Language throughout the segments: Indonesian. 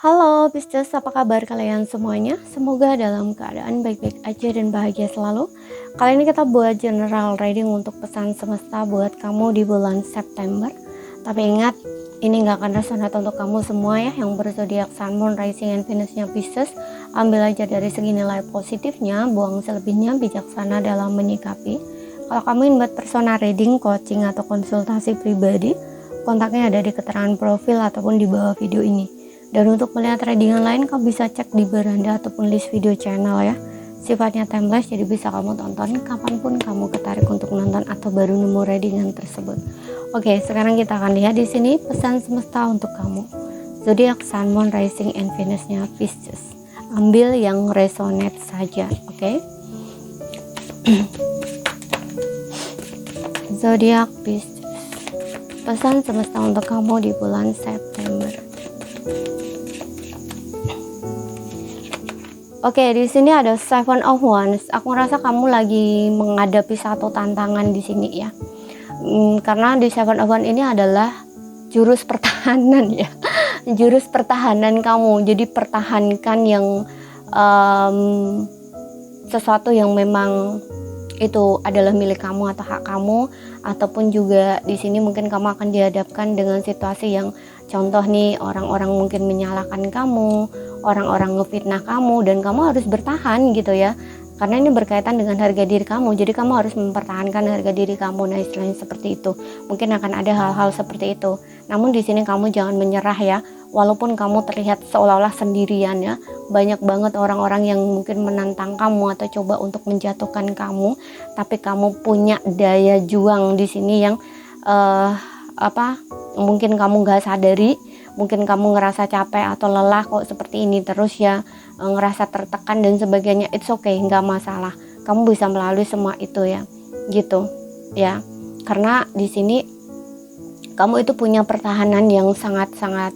Halo Pisces, apa kabar kalian semuanya? Semoga dalam keadaan baik-baik aja dan bahagia selalu. Kali ini kita buat general reading untuk pesan semesta buat kamu di bulan September. Tapi ingat, ini gak akan resonate untuk kamu semua ya, yang berzodiak Sun, Moon, Rising, and Venus-nya Pisces. Ambil aja dari segi nilai positifnya, buang selebihnya, bijaksana dalam menyikapi. Kalau kamu ingin buat personal reading, coaching, atau konsultasi pribadi, kontaknya ada di keterangan profil ataupun di bawah video ini. Dan untuk melihat readingan lain, kamu bisa cek di beranda ataupun list video channel ya. Sifatnya timeless, jadi bisa kamu tonton kapanpun kamu ketarik untuk nonton atau baru nemu readingan tersebut. Oke, sekarang kita akan lihat di sini pesan semesta untuk kamu. Zodiak Sun, Moon, Rising, and Venus-nya Pisces. Ambil yang resonate saja, oke? Zodiak Pisces. Pesan semesta untuk kamu di bulan September. Oke, di sini ada Seven of Wands. Aku rasa kamu lagi menghadapi satu tantangan di sini ya. Karena di Seven of Wands ini adalah jurus pertahanan ya. Jurus pertahanan kamu. Jadi pertahankan yang sesuatu yang memang itu adalah milik kamu atau hak kamu, ataupun juga di sini mungkin kamu akan dihadapkan dengan situasi yang contoh nih, orang-orang mungkin menyalahkan kamu, orang-orang ngefitnah kamu, dan kamu harus bertahan gitu ya, karena ini berkaitan dengan harga diri kamu, jadi kamu harus mempertahankan harga diri kamu. Nah, istilahnya seperti itu. Mungkin akan ada hal-hal seperti itu, namun di sini kamu jangan menyerah ya. Walaupun kamu terlihat seolah-olah sendirian ya, banyak banget orang-orang yang mungkin menantang kamu atau coba untuk menjatuhkan kamu, tapi kamu punya daya juang di sini yang mungkin kamu gak sadari, mungkin kamu ngerasa capek atau lelah kok seperti ini terus ya, ngerasa tertekan dan sebagainya. It's okay, nggak masalah, kamu bisa melalui semua itu ya, gitu ya. Karena di sini kamu itu punya pertahanan yang sangat-sangat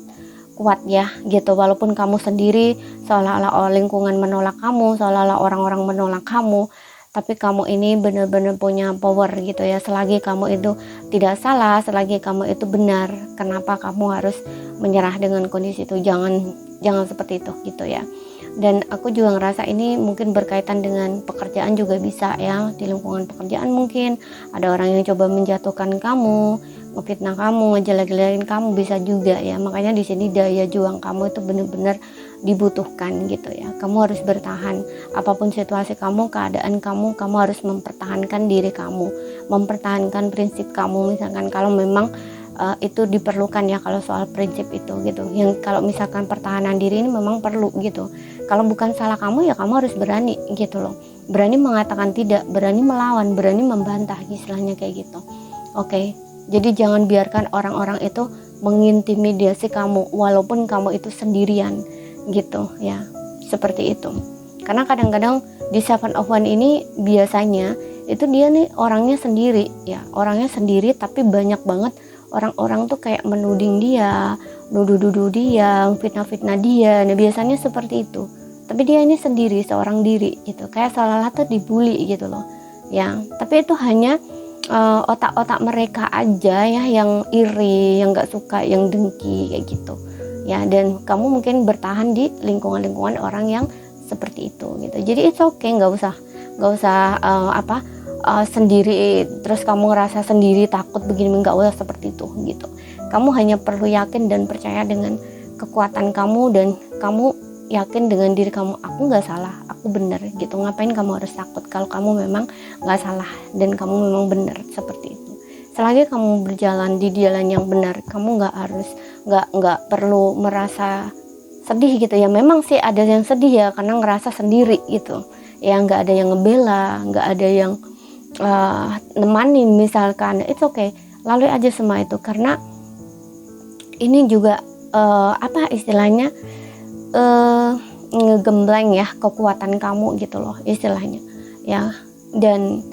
kuat ya, gitu. Walaupun kamu sendiri, seolah-olah lingkungan menolak kamu, seolah-olah orang-orang menolak kamu, tapi kamu ini benar-benar punya power gitu ya. Selagi kamu itu tidak salah, selagi kamu itu benar, kenapa kamu harus menyerah dengan kondisi itu? Jangan seperti itu gitu ya. Dan aku juga ngerasa ini mungkin berkaitan dengan pekerjaan juga bisa ya. Di lingkungan pekerjaan mungkin ada orang yang coba menjatuhkan kamu, ngefitnah kamu, ngejelek-jelekin kamu, bisa juga ya. Makanya di sini daya juang kamu itu benar-benar dibutuhkan gitu ya. Kamu harus bertahan apapun situasi kamu, keadaan kamu harus mempertahankan diri kamu, mempertahankan prinsip kamu. Misalkan kalau memang itu diperlukan ya, kalau soal prinsip itu gitu. Yang kalau misalkan pertahanan diri ini memang perlu gitu. Kalau bukan salah kamu ya kamu harus berani gitu loh. Berani mengatakan tidak, berani melawan, berani membantah, istilahnya kayak gitu. Oke. Jadi jangan biarkan orang-orang itu mengintimidasi kamu walaupun kamu itu sendirian gitu ya. Seperti itu. Karena kadang-kadang di Seven of Wands ini biasanya itu dia nih orangnya sendiri ya. Orangnya sendiri tapi banyak banget orang-orang tuh kayak menuding dia, nuduh-nuduh dia, fitnah-fitnah dia. Nah, biasanya seperti itu. Tapi dia ini sendiri, seorang diri gitu. Kayak seolah-olah tuh dibully gitu loh. Ya, tapi itu hanya otak-otak mereka aja ya yang iri, yang gak suka, yang dengki kayak gitu ya. Dan kamu mungkin bertahan di lingkungan-lingkungan orang yang seperti itu gitu. Jadi it's okay, nggak usah sendiri terus kamu ngerasa sendiri, takut begini, nggak usah seperti itu gitu. Kamu hanya perlu yakin dan percaya dengan kekuatan kamu, dan kamu yakin dengan diri kamu, aku nggak salah, aku benar gitu. Ngapain kamu harus takut kalau kamu memang nggak salah dan kamu memang benar, seperti itu. Selagi kamu berjalan di jalan yang benar, kamu nggak perlu merasa sedih gitu ya. Memang sih ada yang sedih ya, karena ngerasa sendiri gitu ya, nggak ada yang ngebela, nggak ada yang nemanin misalkan. It's okay, lalui aja semua itu, karena ini juga istilahnya ngegembleng ya kekuatan kamu gitu loh istilahnya ya. Dan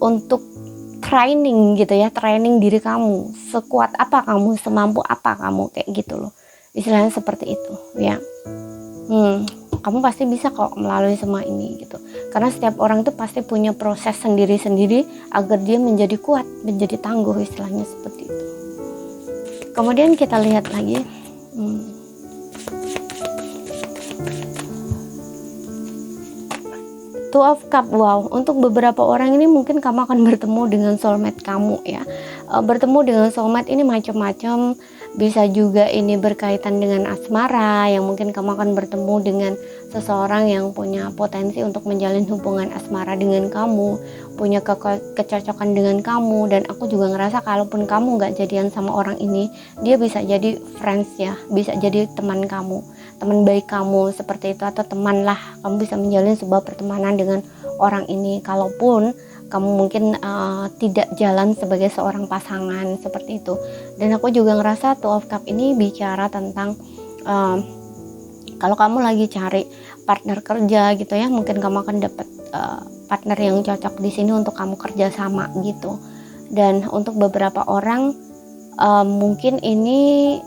untuk training gitu ya, training diri kamu, sekuat apa kamu, semampu apa kamu, kayak gitu loh istilahnya, seperti itu ya. Kamu pasti bisa kok melalui semua ini gitu, karena setiap orang itu pasti punya proses sendiri-sendiri agar dia menjadi kuat, menjadi tangguh, istilahnya seperti itu. Kemudian kita lihat lagi Two of Cup, wow, untuk beberapa orang ini mungkin kamu akan bertemu dengan soulmate kamu ya. Bertemu dengan soulmate ini macam-macam, bisa juga ini berkaitan dengan asmara, yang mungkin kamu akan bertemu dengan seseorang yang punya potensi untuk menjalin hubungan asmara dengan kamu, punya kecocokan dengan kamu. Dan aku juga ngerasa kalaupun kamu nggak jadian sama orang ini, dia bisa jadi friends ya, bisa jadi teman kamu, teman baik kamu seperti itu, atau teman lah, kamu bisa menjalin sebuah pertemanan dengan orang ini kalaupun kamu mungkin tidak jalan sebagai seorang pasangan seperti itu. Dan aku juga ngerasa Two of Cup ini bicara tentang kalau kamu lagi cari partner kerja gitu ya, mungkin kamu akan dapat partner yang cocok di sini untuk kamu kerja sama gitu. Dan untuk beberapa orang mungkin ini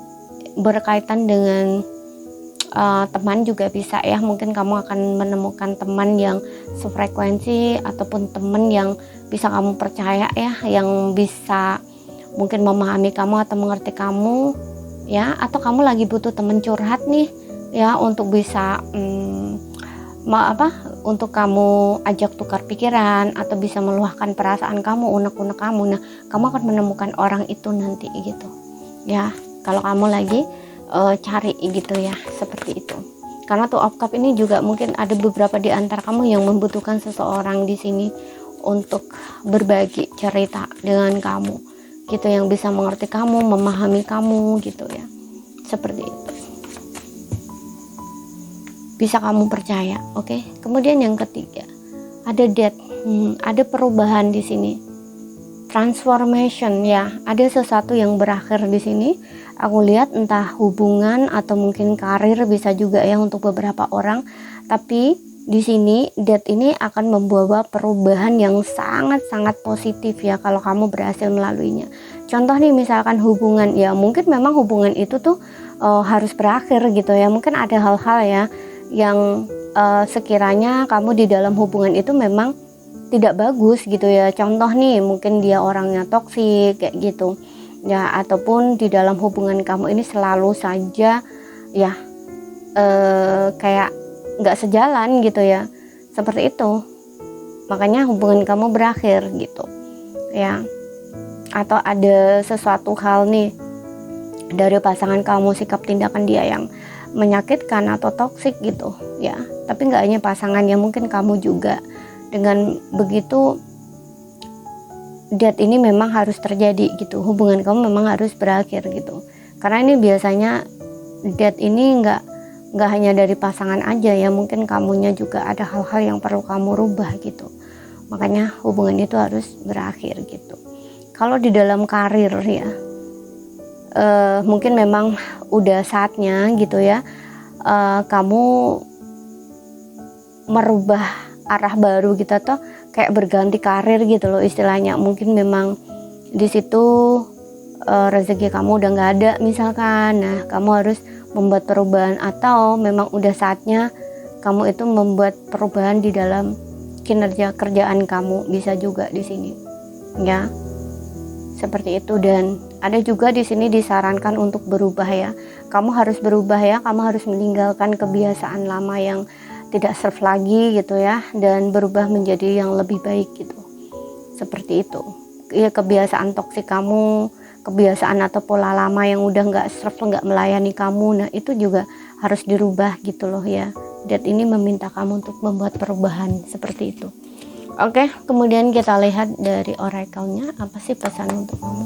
berkaitan dengan teman juga bisa ya, mungkin kamu akan menemukan teman yang sefrekuensi ataupun teman yang bisa kamu percaya ya, yang bisa mungkin memahami kamu atau mengerti kamu ya, atau kamu lagi butuh teman curhat nih ya, untuk bisa untuk kamu ajak tukar pikiran atau bisa meluahkan perasaan kamu, unek-unek kamu. Nah, kamu akan menemukan orang itu nanti gitu ya, kalau kamu lagi cari gitu ya, seperti itu. Karena Two of Cup ini juga mungkin ada beberapa di antara kamu yang membutuhkan seseorang di sini untuk berbagi cerita dengan kamu gitu, yang bisa mengerti kamu, memahami kamu gitu ya, seperti itu. Bisa kamu percaya, oke? Kemudian yang ketiga, ada death, ada perubahan di sini, transformation ya, ada sesuatu yang berakhir di sini. Aku lihat entah hubungan atau mungkin karir, bisa juga ya untuk beberapa orang. Tapi di sini death ini akan membawa perubahan yang sangat-sangat positif ya kalau kamu berhasil melaluinya. Contoh nih, misalkan hubungan ya, mungkin memang hubungan itu tuh harus berakhir gitu ya. Mungkin ada hal-hal ya yang sekiranya kamu di dalam hubungan itu memang tidak bagus gitu ya. Contoh nih, mungkin dia orangnya toksik kayak gitu ya, ataupun di dalam hubungan kamu ini selalu saja ya kayak nggak sejalan gitu ya, seperti itu, makanya hubungan kamu berakhir gitu ya. Atau ada sesuatu hal nih dari pasangan kamu, sikap tindakan dia yang menyakitkan atau toksik gitu ya. Tapi nggak hanya pasangannya, mungkin kamu juga. Dengan begitu death ini memang harus terjadi gitu, hubungan kamu memang harus berakhir gitu. Karena ini biasanya death ini nggak hanya dari pasangan aja ya, mungkin kamunya juga ada hal-hal yang perlu kamu rubah gitu, makanya hubungan itu harus berakhir gitu. Kalau di dalam karir ya, mungkin memang udah saatnya gitu ya, kamu merubah arah baru gitu, atau kayak berganti karir gitu loh istilahnya. Mungkin memang di situ rezeki kamu udah nggak ada misalkan. Nah, kamu harus membuat perubahan, atau memang udah saatnya kamu itu membuat perubahan di dalam kinerja kerjaan kamu, bisa juga di sini ya, seperti itu. Dan ada juga di sini disarankan untuk berubah ya, kamu harus berubah ya, kamu harus meninggalkan kebiasaan lama yang tidak serve lagi gitu ya, dan berubah menjadi yang lebih baik gitu, seperti itu ya. Kebiasaan toksik kamu, kebiasaan atau pola lama yang udah nggak serve, nggak melayani kamu, nah itu juga harus dirubah gitu loh ya. Death ini meminta kamu untuk membuat perubahan seperti itu. Oke, kemudian kita lihat dari oracle-nya, apa sih pesan untuk kamu.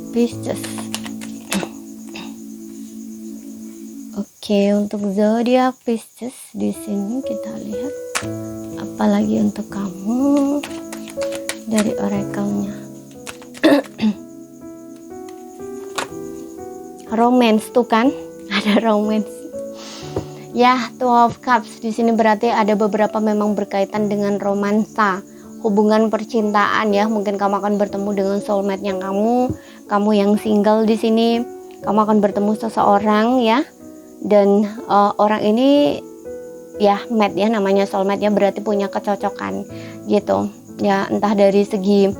Pisces. Oke, untuk zodiak Pisces di sini kita lihat apalagi untuk kamu dari oracle-nya. Romance tuh kan, ada romance. Ya, Two of Cups di sini berarti ada beberapa memang berkaitan dengan romansa, hubungan percintaan ya. Mungkin kamu akan bertemu dengan soulmate yang kamu yang single di sini, kamu akan bertemu seseorang ya. Dan orang ini ya mate ya, namanya soulmate ya, berarti punya kecocokan gitu ya, entah dari segi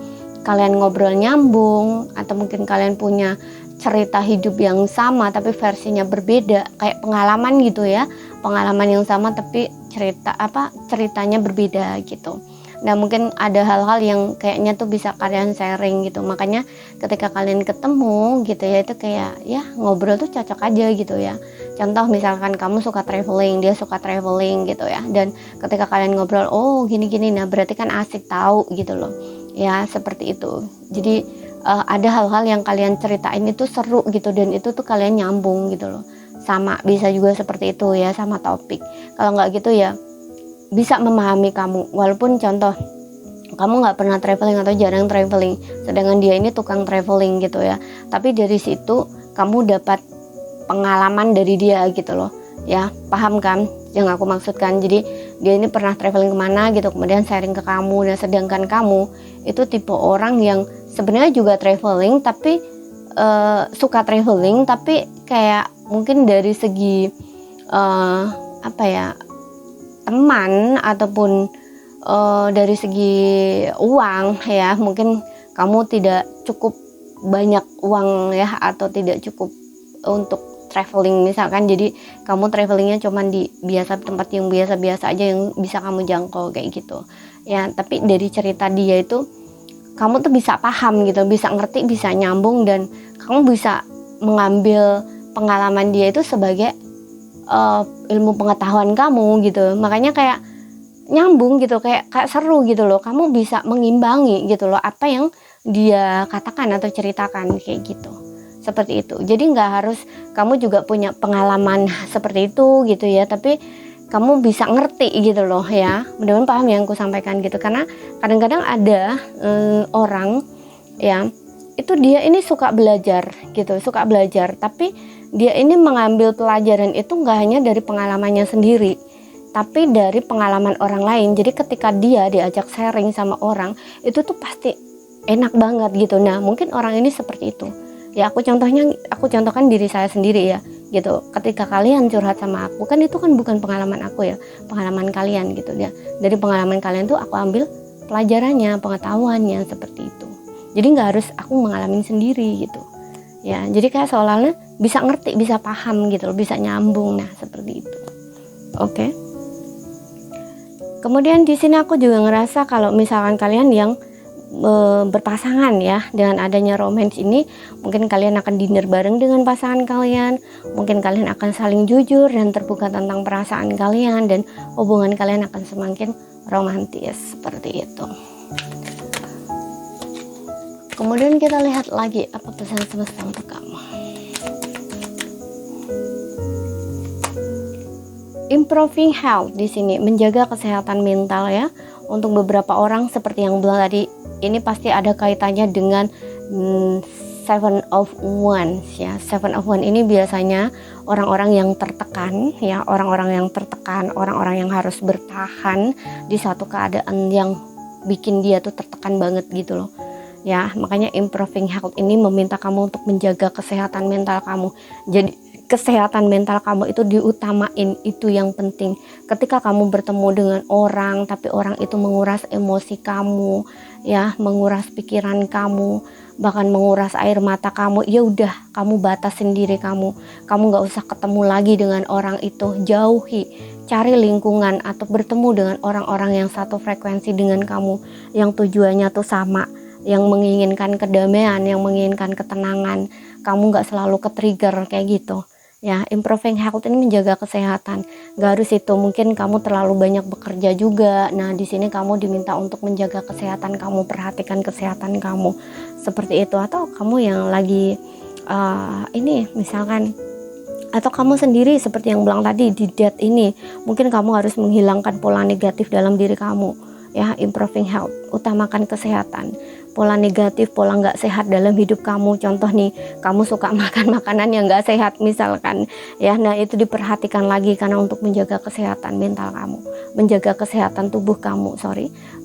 kalian ngobrol nyambung, atau mungkin kalian punya cerita hidup yang sama tapi versinya berbeda, kayak pengalaman gitu ya, pengalaman yang sama tapi ceritanya berbeda gitu. Nah mungkin ada hal-hal yang kayaknya tuh bisa kalian sharing gitu, makanya ketika kalian ketemu gitu ya, itu kayak ya ngobrol tuh cocok aja gitu ya. Contoh misalkan kamu suka traveling, dia suka traveling gitu ya, dan ketika kalian ngobrol, oh gini-gini, nah berarti kan asik tahu gitu loh ya, seperti itu. Jadi ada hal-hal yang kalian ceritain itu seru gitu, dan itu tuh kalian nyambung gitu loh, sama bisa juga seperti itu ya, sama topik. Kalau nggak gitu ya bisa memahami kamu, walaupun contoh kamu nggak pernah traveling atau jarang traveling, sedangkan dia ini tukang traveling gitu ya, tapi dari situ kamu dapat pengalaman dari dia gitu loh ya, paham kan yang aku maksudkan? Jadi dia ini pernah traveling kemana gitu, kemudian sharing ke kamu. Nah sedangkan kamu itu tipe orang yang sebenarnya juga traveling tapi suka traveling, tapi kayak mungkin dari segi teman ataupun dari segi uang ya, mungkin kamu tidak cukup banyak uang ya, atau tidak cukup untuk traveling misalkan, jadi kamu travelingnya cuman di tempat yang biasa-biasa aja yang bisa kamu jangkau kayak gitu ya. Tapi dari cerita dia itu kamu tuh bisa paham gitu, bisa ngerti, bisa nyambung, dan kamu bisa mengambil pengalaman dia itu sebagai ilmu pengetahuan kamu gitu. Makanya kayak nyambung gitu, kayak seru gitu loh, kamu bisa mengimbangi gitu loh apa yang dia katakan atau ceritakan kayak gitu, seperti itu. Jadi nggak harus kamu juga punya pengalaman seperti itu gitu ya, tapi kamu bisa ngerti gitu loh ya. Mudah-mudahan paham yang aku sampaikan gitu, karena kadang-kadang ada orang ya, itu dia ini suka belajar gitu, tapi dia ini mengambil pelajaran itu nggak hanya dari pengalamannya sendiri, tapi dari pengalaman orang lain. Jadi ketika dia diajak sharing sama orang, itu tuh pasti enak banget gitu. Nah mungkin orang ini seperti itu ya. Aku contohkan diri saya sendiri ya gitu. Ketika kalian curhat sama aku, kan itu kan bukan pengalaman aku ya, pengalaman kalian gitu ya. Dari pengalaman kalian tuh aku ambil pelajarannya, pengetahuannya, seperti itu. Jadi nggak harus aku mengalami sendiri gitu ya. Jadi kayak seolah-olah bisa ngerti, bisa paham gitu, bisa nyambung. Nah seperti itu. Oke. Kemudian di sini aku juga ngerasa kalau misalkan kalian yang berpasangan ya, dengan adanya romance ini, mungkin kalian akan dinner bareng dengan pasangan kalian, mungkin kalian akan saling jujur dan terbuka tentang perasaan kalian, dan hubungan kalian akan semakin romantis seperti itu. Kemudian kita lihat lagi apa pesan semesta untuk kamu. Improving health di sini, menjaga kesehatan mental ya. Untuk beberapa orang seperti yang bilang tadi, ini pasti ada kaitannya dengan Seven of Wands ya. Seven of Wands ini biasanya orang-orang yang tertekan ya, orang-orang yang harus bertahan di satu keadaan yang bikin dia tuh tertekan banget gitu loh ya. Makanya improving health ini meminta kamu untuk menjaga kesehatan mental kamu. Jadi kesehatan mental kamu itu diutamain, itu yang penting. Ketika kamu bertemu dengan orang, tapi orang itu menguras emosi kamu ya, menguras pikiran kamu, bahkan menguras air mata kamu, ya udah kamu batasin diri kamu nggak usah ketemu lagi dengan orang itu, jauhi, cari lingkungan atau bertemu dengan orang-orang yang satu frekuensi dengan kamu, yang tujuannya tuh sama, yang menginginkan kedamaian, yang menginginkan ketenangan, kamu nggak selalu ke-trigger kayak gitu ya. Improving health ini menjaga kesehatan, gak harus itu, mungkin kamu terlalu banyak bekerja juga. Nah di sini kamu diminta untuk menjaga kesehatan kamu, perhatikan kesehatan kamu seperti itu. Atau kamu yang lagi ini misalkan, atau kamu sendiri seperti yang bilang tadi di date ini, mungkin kamu harus menghilangkan pola negatif dalam diri kamu ya. Improving health, utamakan kesehatan, pola negatif, pola nggak sehat dalam hidup kamu. Contoh nih, kamu suka makan makanan yang nggak sehat misalkan ya, nah itu diperhatikan lagi, karena untuk menjaga kesehatan mental kamu, menjaga kesehatan tubuh kamu,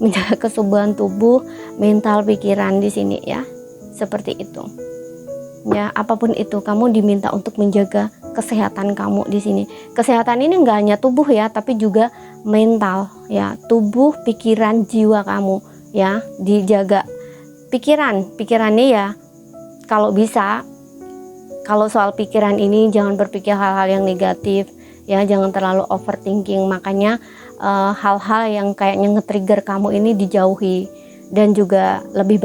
menjaga kesuburan tubuh, mental, pikiran di sini ya, seperti itu ya. Apapun itu, kamu diminta untuk menjaga kesehatan kamu di sini. Kesehatan ini nggak hanya tubuh ya, tapi juga mental ya, tubuh, pikiran, jiwa kamu ya, dijaga Pikirannya ya, kalau bisa, kalau soal pikiran ini jangan berpikir hal-hal yang negatif ya, jangan terlalu overthinking. Makanya hal-hal yang kayaknya nge-trigger kamu ini dijauhi, dan juga lebih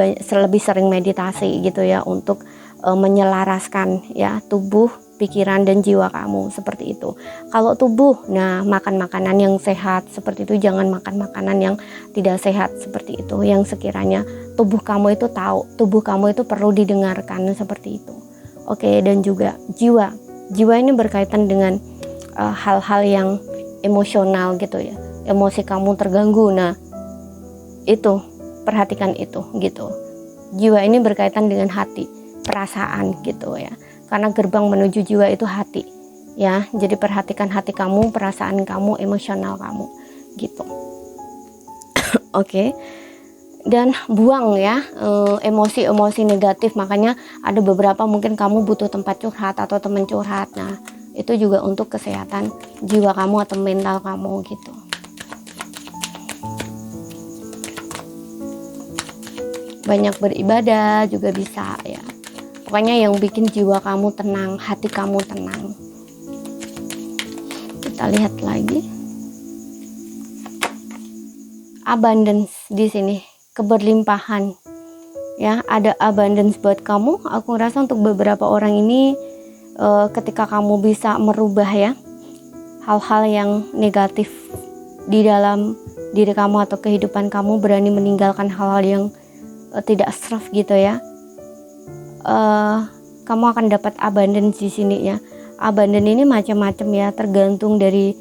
sering meditasi gitu ya, untuk menyelaraskan ya tubuh, pikiran dan jiwa kamu, seperti itu. Kalau tubuh, nah makan makanan yang sehat seperti itu, jangan makan makanan yang tidak sehat seperti itu, yang sekiranya tubuh kamu itu tahu, tubuh kamu itu perlu didengarkan, seperti itu. Oke, dan juga jiwa ini berkaitan dengan hal-hal yang emosional gitu ya, emosi kamu terganggu. Nah itu, perhatikan itu gitu. Jiwa ini berkaitan dengan hati, perasaan gitu ya, karena gerbang menuju jiwa itu hati ya. Jadi perhatikan hati kamu, perasaan kamu, emosional kamu gitu. Oke. Dan buang ya emosi-emosi negatif. Makanya ada beberapa mungkin kamu butuh tempat curhat atau teman curhat. Nah itu juga untuk kesehatan jiwa kamu atau mental kamu gitu. Banyak beribadah juga bisa ya. Pokoknya yang bikin jiwa kamu tenang, hati kamu tenang. Kita lihat lagi. Abundance di sini, keberlimpahan. Ya, ada abundance buat kamu. Aku rasa untuk beberapa orang ini ketika kamu bisa merubah ya hal-hal yang negatif di dalam diri kamu atau kehidupan kamu, berani meninggalkan hal-hal yang tidak serve gitu ya. Kamu akan dapat abundance di sini ya. Abundance ini macam-macam ya, tergantung dari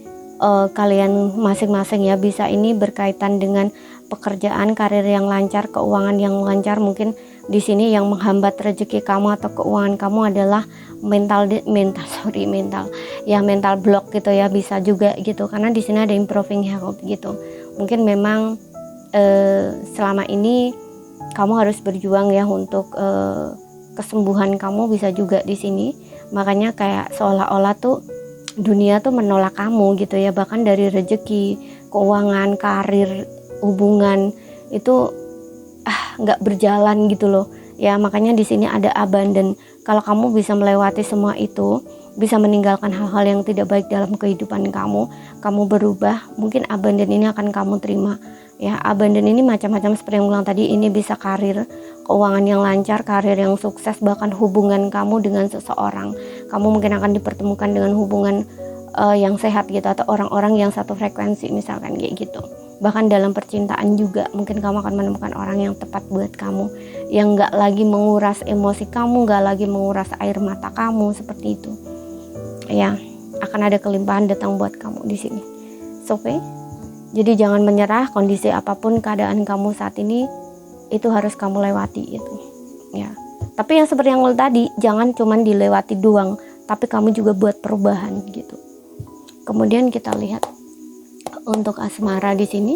kalian masing-masing ya. Bisa ini berkaitan dengan pekerjaan, karir yang lancar, keuangan yang lancar. Mungkin di sini yang menghambat rezeki kamu atau keuangan kamu adalah mental block gitu ya, bisa juga gitu. Karena di sini ada improving health gitu. Mungkin memang selama ini kamu harus berjuang ya untuk kesembuhan kamu, bisa juga di sini. Makanya kayak seolah-olah tuh dunia tuh menolak kamu gitu ya, bahkan dari rezeki, keuangan, karir, hubungan itu nggak berjalan gitu loh ya. Makanya di sini ada abundance. Kalau kamu bisa melewati semua itu, bisa meninggalkan hal-hal yang tidak baik dalam kehidupan kamu berubah, mungkin abundance ini akan kamu terima ya. Abundance ini macam-macam seperti yang bilang tadi. Ini bisa karir, keuangan yang lancar, karir yang sukses, bahkan hubungan kamu dengan seseorang. Kamu mungkin akan dipertemukan dengan hubungan yang sehat gitu, atau orang-orang yang satu frekuensi misalkan kayak gitu. Bahkan dalam percintaan juga mungkin kamu akan menemukan orang yang tepat buat kamu, yang gak lagi menguras emosi kamu, gak lagi menguras air mata kamu, seperti itu ya. Akan ada kelimpahan datang buat kamu di sini. Okay? Jadi jangan menyerah, kondisi apapun keadaan kamu saat ini itu harus kamu lewati itu ya. Tapi yang seperti yang tadi, jangan cuman dilewati doang, tapi kamu juga buat perubahan gitu. Kemudian kita lihat untuk asmara di sini.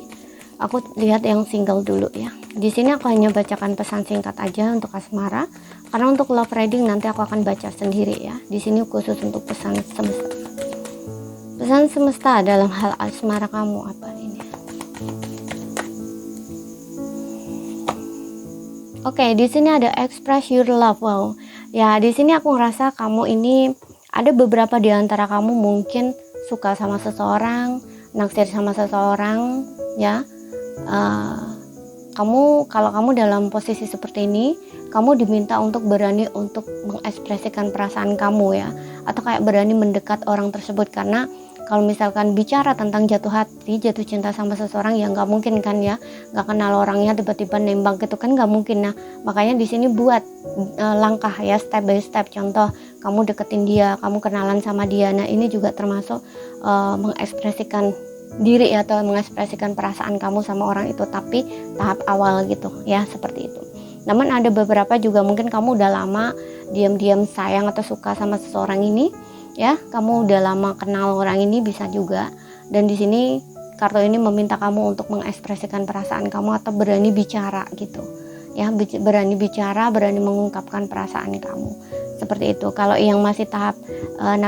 Aku lihat yang single dulu ya. Di sini aku hanya bacakan pesan singkat aja untuk asmara, karena untuk love reading nanti aku akan baca sendiri ya. Di sini khusus untuk pesan semesta. Pesan semesta dalam hal asmara kamu apa ini? Oke, di sini ada express your love. Wow. Ya, di sini aku ngerasa kamu ini ada beberapa di antara kamu mungkin suka sama seseorang, naksir sama seseorang ya. Kalau kamu dalam posisi seperti ini, kamu diminta untuk berani untuk mengekspresikan perasaan kamu ya, atau kayak berani mendekat orang tersebut. Karena kalau misalkan bicara tentang jatuh hati, jatuh cinta sama seseorang, ya nggak mungkin kan ya, nggak kenal orangnya tiba-tiba nembak gitu kan, nggak mungkin. Nah makanya di sini buat langkah ya, step by step. Contoh, kamu deketin dia, kamu kenalan sama dia. Nah ini juga termasuk mengekspresikan diri ya, atau mengekspresikan perasaan kamu sama orang itu, tapi tahap awal gitu ya, seperti itu. Namun ada beberapa juga mungkin kamu udah lama diam-diam sayang atau suka sama seseorang ini ya, kamu udah lama kenal orang ini, bisa juga. Dan di sini kartu ini meminta kamu untuk mengekspresikan perasaan kamu atau berani bicara gitu ya, berani bicara, berani mengungkapkan perasaan kamu, seperti itu. Kalau yang masih tahap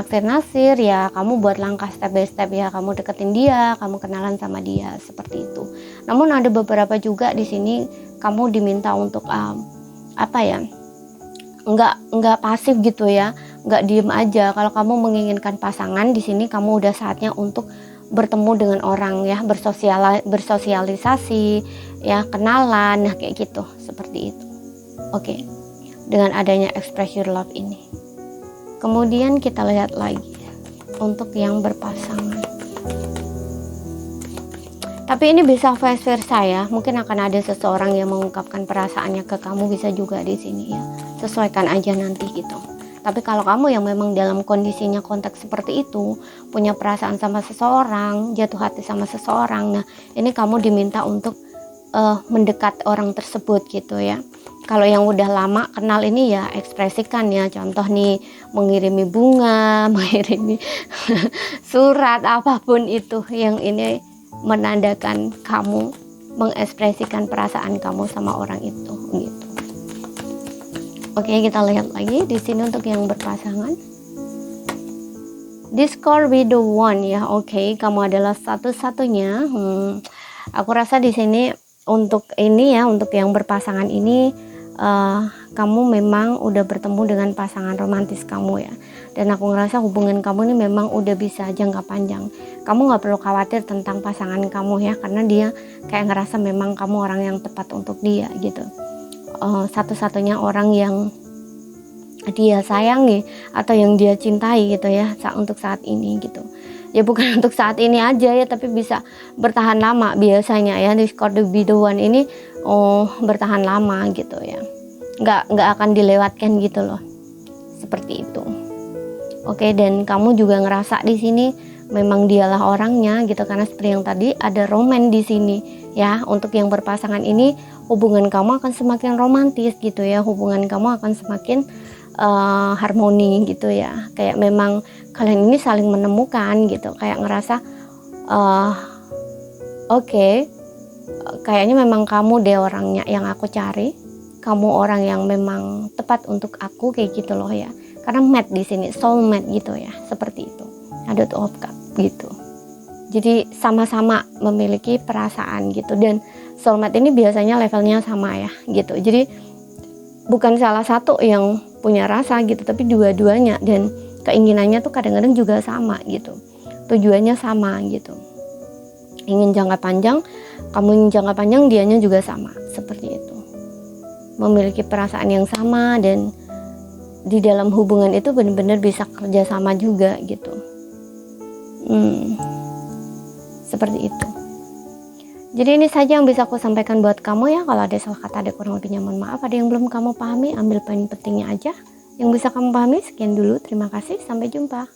naksir ya, kamu buat langkah step by step ya, kamu deketin dia, kamu kenalan sama dia, seperti itu. Namun ada beberapa juga di sini kamu diminta untuk apa ya, nggak pasif gitu ya, nggak diem aja. Kalau kamu menginginkan pasangan, di sini kamu udah saatnya untuk bertemu dengan orang ya, bersosialisasi ya, kenalan, nah kayak gitu, seperti itu. Oke, dengan adanya express your love ini. Kemudian kita lihat lagi untuk yang berpasangan. Tapi ini bisa vice versa ya, mungkin akan ada seseorang yang mengungkapkan perasaannya ke kamu, bisa juga di sini ya. Sesuaikan aja nanti gitu. Tapi kalau kamu yang memang dalam kondisinya konteks seperti itu, punya perasaan sama seseorang, jatuh hati sama seseorang, nah ini kamu diminta untuk mendekat orang tersebut gitu ya. Kalau yang udah lama kenal ini ya ekspresikan ya, contoh nih mengirimi bunga, mengirimi surat, apapun itu yang ini menandakan kamu mengekspresikan perasaan kamu sama orang itu gitu. Oke, kita lihat lagi di sini untuk yang berpasangan. Discord with the one ya. Oke, kamu adalah satu-satunya. Aku rasa di sini untuk ini ya, untuk yang berpasangan ini kamu memang udah bertemu dengan pasangan romantis kamu ya. Dan aku ngerasa hubungan kamu ini memang udah bisa jangka panjang. Kamu nggak perlu khawatir tentang pasangan kamu ya, karena dia kayak ngerasa memang kamu orang yang tepat untuk dia gitu. Satu-satunya orang yang dia sayangi atau yang dia cintai gitu ya, untuk saat ini gitu. Ya bukan untuk saat ini aja ya, tapi bisa bertahan lama biasanya ya. Discord the one ini bertahan lama gitu ya, nggak akan dilewatkan gitu loh, seperti itu. Oke, dan kamu juga ngerasa di sini memang dialah orangnya gitu, karena seperti yang tadi ada roman di sini ya. Untuk yang berpasangan ini hubungan kamu akan semakin romantis gitu ya, hubungan kamu akan semakin harmoni gitu ya, kayak memang kalian ini saling menemukan gitu, kayak ngerasa oke, kayaknya memang kamu deh orangnya yang aku cari, kamu orang yang memang tepat untuk aku, kayak gitu loh ya. Karena mate di sini, soulmate gitu ya, seperti itu. Ada tuh of cup gitu. Jadi sama-sama memiliki perasaan gitu, dan soulmate ini biasanya levelnya sama ya gitu. Jadi bukan salah satu yang punya rasa gitu, tapi dua-duanya, dan keinginannya tuh kadang-kadang juga sama gitu. Tujuannya sama gitu. Ingin jangka panjang, kamu ingin jangka panjang, dianya juga sama, seperti itu. Memiliki perasaan yang sama, dan di dalam hubungan itu benar-benar bisa kerja sama juga gitu. Seperti itu. Jadi ini saja yang bisa aku sampaikan buat kamu ya. Kalau ada salah kata, ada kurang lebihnya mohon maaf. Ada yang belum kamu pahami, ambil poin pentingnya aja yang bisa kamu pahami. Sekian dulu, terima kasih, sampai jumpa.